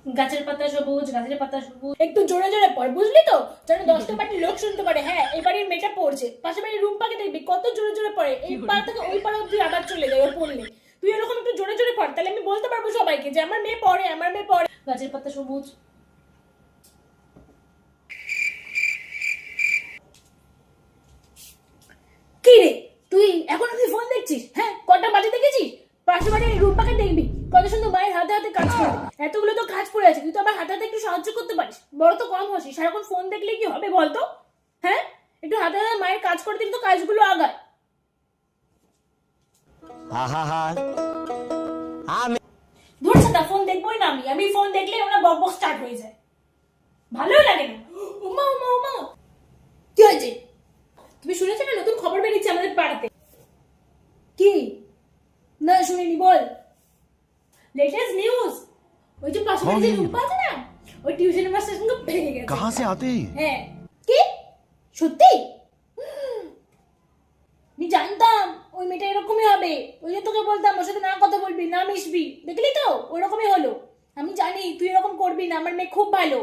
গাছের পাতা সবুজ, গাছের পাতা সবুজ। একটু জোরে জোরে পড়, বুঝলি তো, যেন 10টা বাড়ির লোক শুনতে পারে। হ্যাঁ, এই বাড়ির মেয়েটা পড়ছে, পাশের বাড়ির রুম্পাকে দেখবি কত জোরে জোরে পড়ে, এই পাড়া থেকে ওই পাড়া অব্দি আবার চলে যায় ও পড়লে। তুই এরকম একটু জোরে জোরে পড়, তাহলে আমি বলতে পারবো সবাইকে যে আমার মেয়ে পড়ে, আমার মেয়ে পড়ে। গাছের পাতা সবুজ। কি রে, তুই এখন তুই ফোন দেখছিস? হ্যাঁ, কটা বাজে দেখেছিস? পাশে বাড়ির রূপাকে দেখবি কত সুন্দর মায়ের হাতে হাতে কাজ করে। এতগুলো তো কাজ পড়ে আছে, তুই তো আবার হাতে হাতে একটু সাহায্য করতে পারিস। বড় তো কম হসিস, সারাক্ষণ ফোন দেখলে কি হবে বলতো? হ্যাঁ, একটু হাতে হাতে মায়ের কাজ করে দিলে তো কাজগুলো আগায়। ধরছে না, ফোন দেখবোই না আমি। আমি ফোন দেখলে ওনার বক বক স্টার্ট হয়ে যায়, ভালোই লাগে না। উমা উমা উমা, কি হয়েছে? তুমি শুনেছো না, নতুন খবর বেরিয়েছে আমাদের পাড়াতে? কি? না শুনিনি, বল। লেটেস্ট নিউজ, ওই যে পাশে বাড়ির যে রূপা আছে না, ওই টিউশনের মাস্টার সঙ্গে ভেঙে গেছে। कहाँ से आते हैं? হ্যাঁ। কি? সত্যি? আমি জানতাম ওই মেয়েটা এরকমই হবে, ওই যে তোকে বলতাম ওর সাথে না কথা বলবি, না মিশবি। দেখলি তো ওরকমই হলো। আমি জানি তুই এরকম করবি না, আমার মেয়ে খুব ভালো।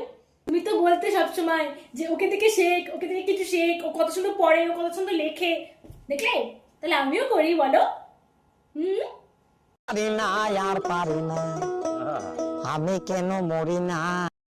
তুমি তো বলতে সবসময় যে ওকে থেকে শেখ, ওকে থেকে কিছু শেখ, ও কত সুন্দর পড়ে, ও কত সুন্দর লেখে। দেখলে, তাহলে আমিও করি, বলো। পারি না আর পারি না, আমি কেন মরি না।